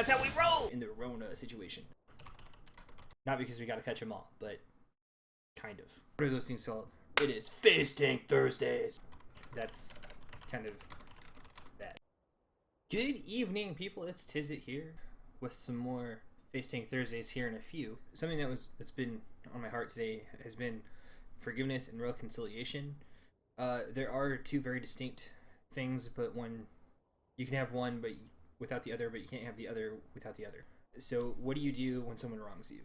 That's how we roll in the Rona situation. Not because we gotta catch them all, but kind of. What are those things called? It is FACETANK Thursdays. That's kind of that. Good evening, people. It's Tyzzit here with some more FACETANK Thursdays here in a few. Something that's been on my heart today has been forgiveness and reconciliation. There are two very distinct things, but you can have one but without the other, but you can't have the other without the other. So what do you do when someone wrongs you?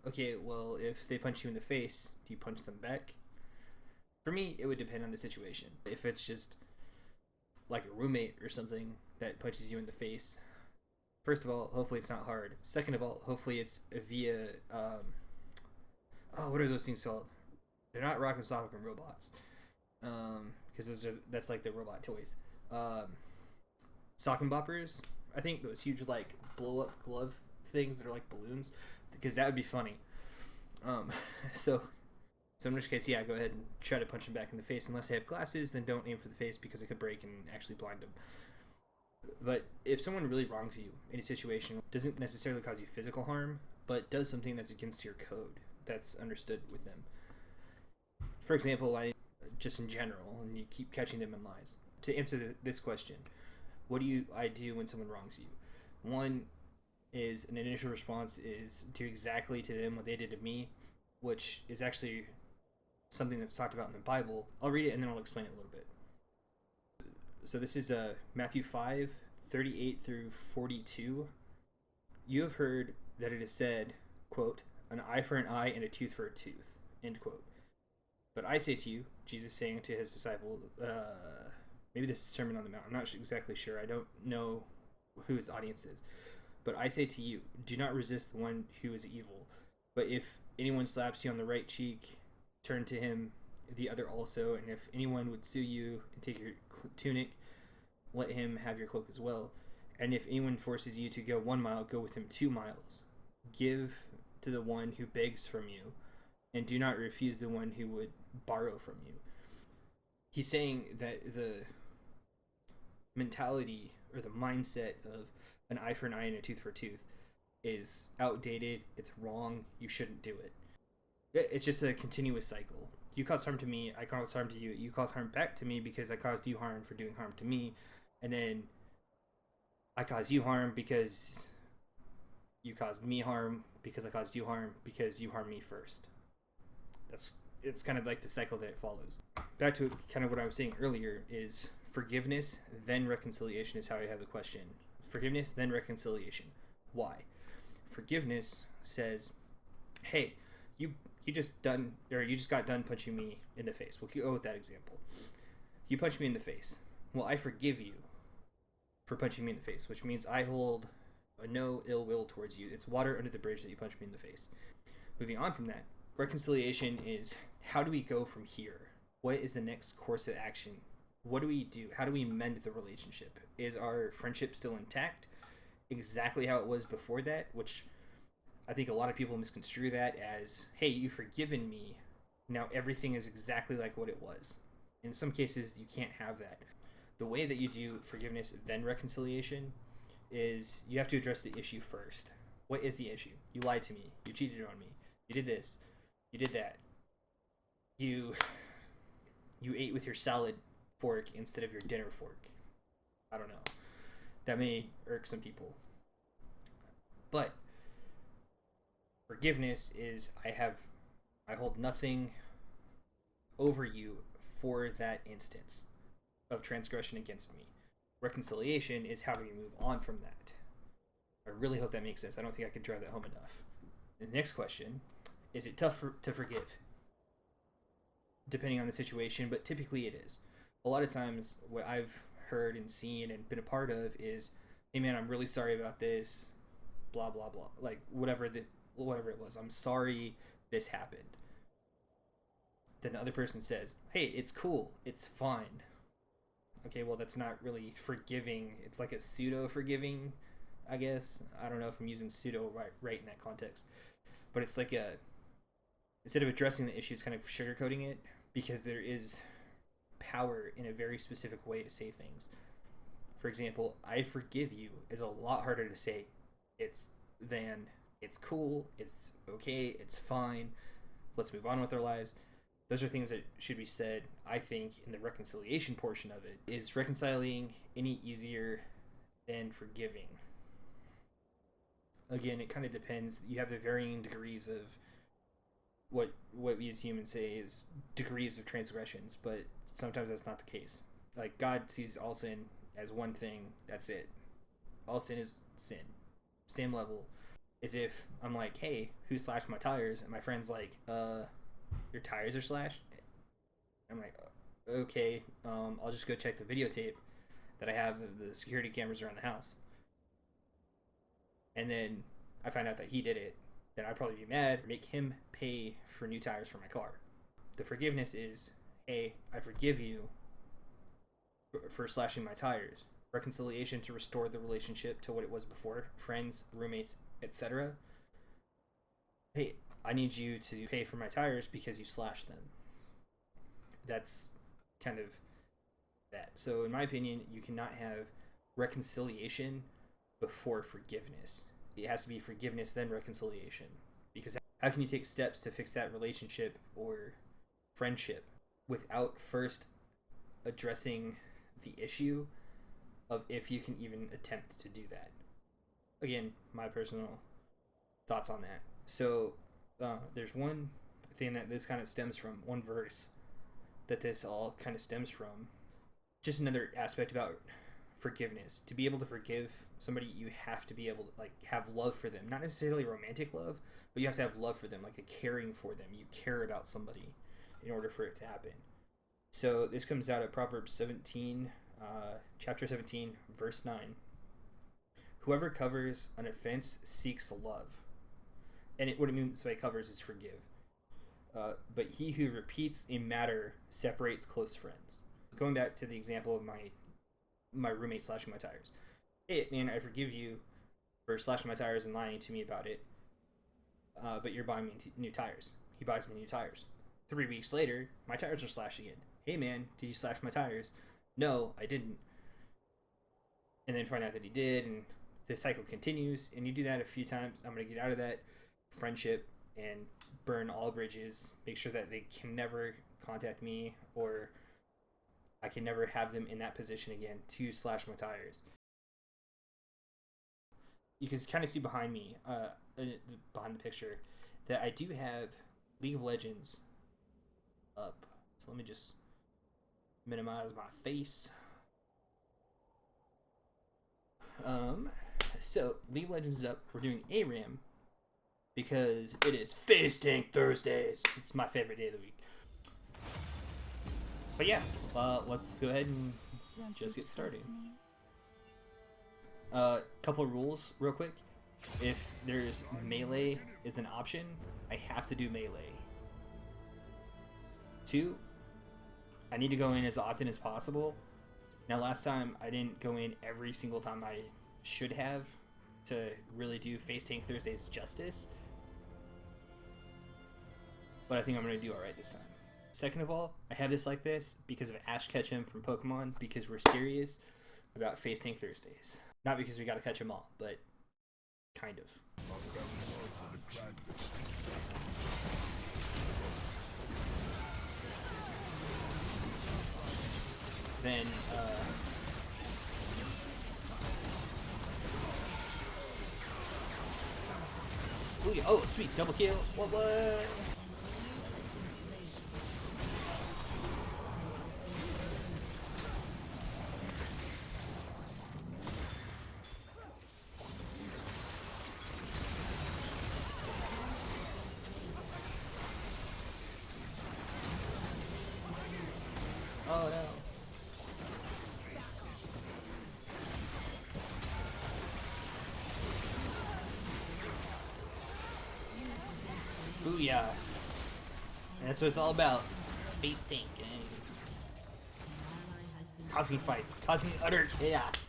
Okay, well, if they punch you in the face, do you punch them back? For me, it would depend on the situation. If it's just like a roommate or something that punches you in the face, first of all, hopefully it's not hard. Second of all, hopefully it's via, what are those things called? They're not Rock'em Sock'em robots. Because that's like the robot toys. Sock and boppers, I think those huge like blow up glove things that are like balloons, because that would be funny. So in which case, yeah, go ahead and try to punch them back in the face. Unless they have glasses, then don't aim for the face because it could break and actually blind them. But if someone really wrongs you in a situation, doesn't necessarily cause you physical harm, but does something that's against your code, that's understood with them. For example, just in general, and you keep catching them in lies. To answer this question, what do I do when someone wrongs you? One is, an initial response is do exactly to them what they did to me, which is actually something that's talked about in the Bible. I'll read it and then I'll explain it a little bit. So this is Matthew 5:38 through 42. You have heard that it is said, quote, an eye for an eye and a tooth for a tooth, end quote. But I say to you, Jesus saying to his disciple, maybe this is Sermon on the Mount, I'm not exactly sure, I don't know who his audience is, but I say to you, do not resist the one who is evil, but if anyone slaps you on the right cheek, turn to him the other also, and if anyone would sue you and take your tunic, let him have your cloak as well, and if anyone forces you to go 1 mile, go with him 2 miles. Give to the one who begs from you, and do not refuse the one who would borrow from you. He's saying that the mentality or the mindset of an eye for an eye and a tooth for a tooth is outdated, it's wrong, you shouldn't do it. It's just a continuous cycle. You cause harm to me, I cause harm to you, you cause harm back to me because I caused you harm for doing harm to me, and then I cause you harm because you caused me harm because I caused you harm because you harmed me first. It's kind of like the cycle that it follows. Back to kind of what I was saying earlier is forgiveness, then reconciliation is how I have the question. Forgiveness, then reconciliation. Why? Forgiveness says, hey, you just got done punching me in the face. We'll go with that example. You punched me in the face. Well, I forgive you for punching me in the face, which means I hold no ill will towards you. It's water under the bridge that you punched me in the face. Moving on from that, reconciliation is, how do we go from here? What is the next course of action? What do we do? How do we mend the relationship? Is our friendship still intact? Exactly how it was before that, which I think a lot of people misconstrue that as, hey, you've forgiven me, now everything is exactly like what it was. In some cases, you can't have that. The way that you do forgiveness, then reconciliation, is you have to address the issue first. What is the issue? You lied to me. You cheated on me. You did this. You did that. You ate with your salad fork instead of your dinner fork. I don't know. That may irk some people. But forgiveness is, I hold nothing over you for that instance of transgression against me. Reconciliation is how do we move on from that. I really hope that makes sense. I don't think I could drive that home enough. The next question, is it tough to forgive? Depending on the situation, but typically it is. A lot of times what I've heard and seen and been a part of is, hey man, I'm really sorry about this, blah blah blah, like whatever it was, I'm sorry this happened. Then the other person says, hey, it's cool, it's fine. Okay, well that's not really forgiving. It's like a pseudo forgiving, I guess. I don't know if I'm using pseudo right in that context, but it's like instead of addressing the issue, it's kind of sugarcoating it, because there is power in a very specific way to say things. For example, I forgive you is a lot harder to say then it's cool, it's okay, it's fine, let's move on with our lives. Those are things that should be said, I think, in the reconciliation portion of it. Is reconciling any easier than forgiving? Again, it kind of depends. You have the varying degrees of what we as humans say is degrees of transgressions, but sometimes that's not the case. Like, God sees all sin as one thing, that's it. All sin is sin. Same level. As if I'm like, hey, who slashed my tires? And my friend's like, your tires are slashed? I'm like, okay, I'll just go check the videotape that I have of the security cameras around the house. And then I find out that he did it, then I'd probably be mad, make him pay for new tires for my car. The forgiveness is, hey, I forgive you for slashing my tires. Reconciliation to restore the relationship to what it was before, friends, roommates, etc. Hey, I need you to pay for my tires because you slashed them. That's kind of that. So in my opinion, you cannot have reconciliation before forgiveness. It has to be forgiveness, then reconciliation. Because how can you take steps to fix that relationship or friendship without first addressing the issue of if you can even attempt to do that? Again, my personal thoughts on that. So there's one thing that this kind of stems from, one verse that this all kind of stems from. Just another aspect about forgiveness. To be able to forgive somebody, you have to be able to have love for them. Not necessarily romantic love, but you have to have love for them, like a caring for them. You care about somebody in order for it to happen. So this comes out of Proverbs 17, chapter 17, verse 9. Whoever covers an offense seeks love. And what it means by covers is forgive. But he who repeats a matter separates close friends. Going back to the example of my roommate slashing my tires. Hey, man, I forgive you for slashing my tires and lying to me about it. But you're buying me new tires. He buys me new tires. 3 weeks later, my tires are slashed again. Hey, man, did you slash my tires? No, I didn't. And then find out that he did, and the cycle continues. And you do that a few times. I'm going to get out of that friendship and burn all bridges. Make sure that they can never contact me, or I can never have them in that position again to slash my tires. You can kind of see behind me, behind the picture, that I do have League of Legends up. So let me just minimize my face. So League of Legends is up. We're doing ARAM because it is FACETANK Thursdays. It's my favorite day of the week. But yeah, let's go ahead and just get started. Couple rules real quick. If there's melee is an option, I have to do melee. 2, I need to go in as often as possible. Now last time I didn't go in every single time I should have to really do FACETANK Thursdays justice. But I think I'm going to do alright this time. Second of all, I have this like this because of Ash Ketchum from Pokemon, because we're serious about FACETANK Thursdays. Not because we gotta catch them all, but kind of. Then, oh, sweet, double kill. What? Oh no. Booyah. And that's what it's all about. FACETANK. Causing fights. Causing utter chaos.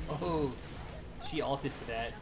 Oh, she ulted for that.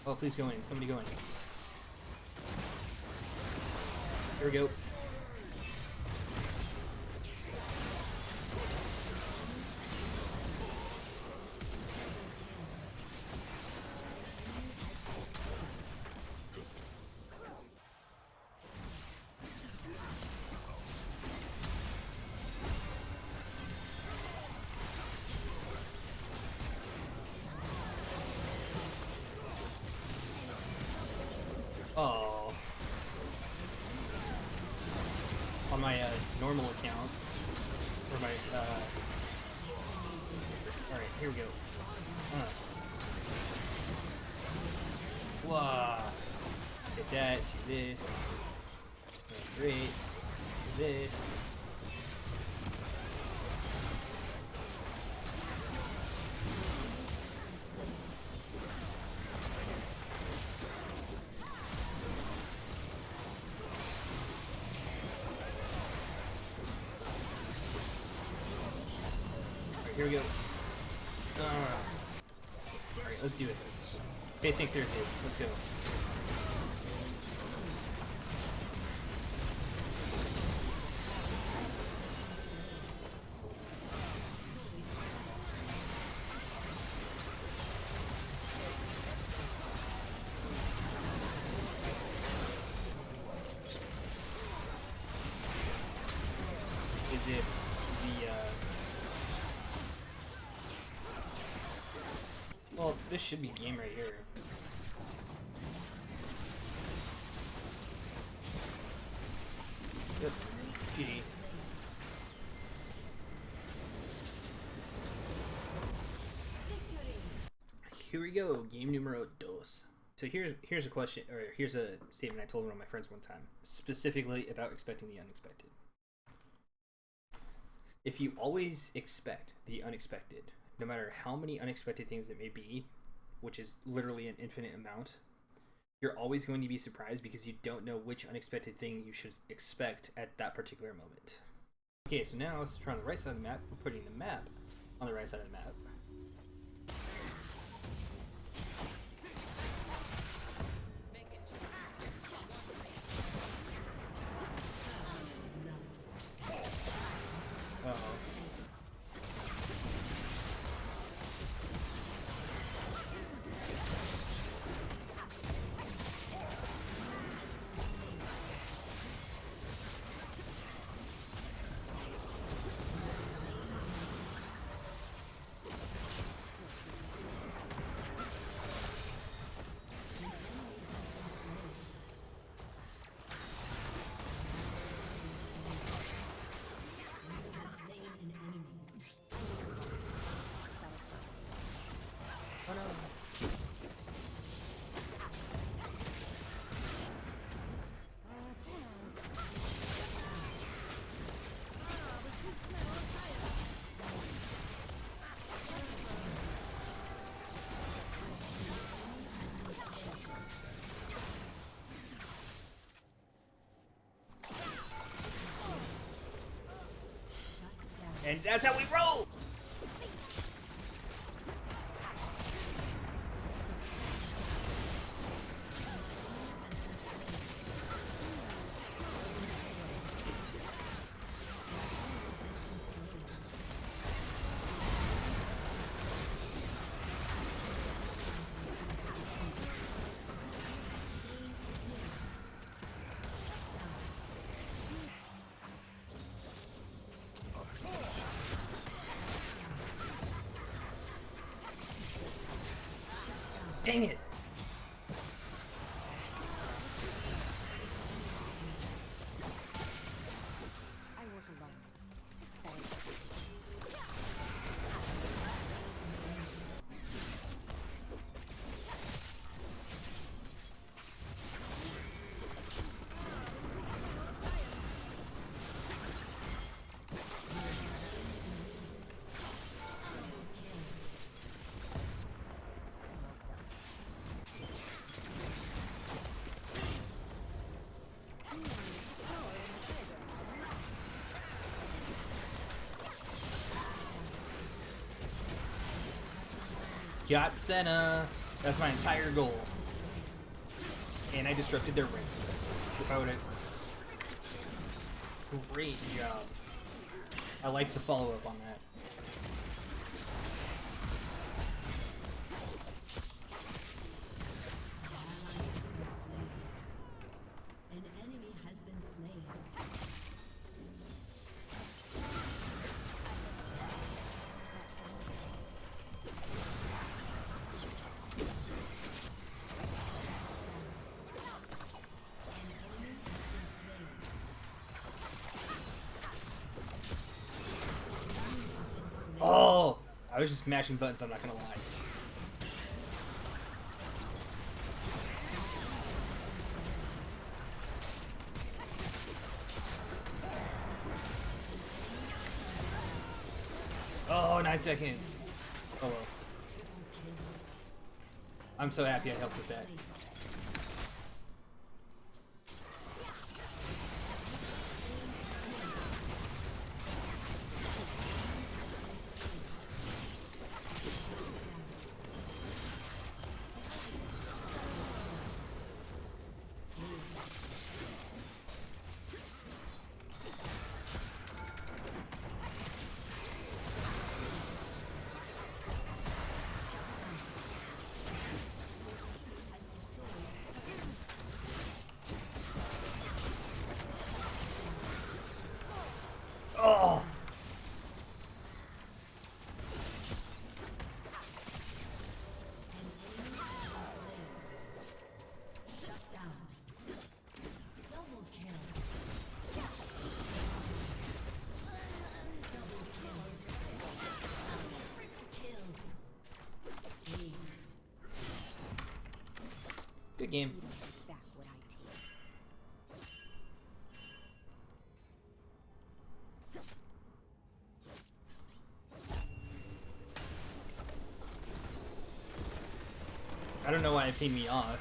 Oh, please go in. Somebody go in. Here we go. Oh. On my normal account, or my alright, here we go. Wow. Get that, do this. Okay, great. Do this. Here we go. Alright, let's do it. FACETANK third phase. Let's go. Is it the well, this should be game right here. Yep. GG. Here we go, game numero dos. So here's a question, or here's a statement I told one of my friends one time, specifically about expecting the unexpected. If you always expect the unexpected, no matter how many unexpected things it may be, which is literally an infinite amount, you're always going to be surprised because you don't know which unexpected thing you should expect at that particular moment. Okay, so now let's try on the right side of the map. We're putting the map on the right side of the map. Uh-oh. Oh no. And that's how we roll! Dang it! Got Senna. That's my entire goal. And I disrupted their ranks. If I would've... Great job. I like to follow up on that. Oh! I was just mashing buttons, I'm not gonna lie. Oh, 9 seconds. Oh well. I'm so happy I helped with that. Oh! Good game. I don't know why it paid me off.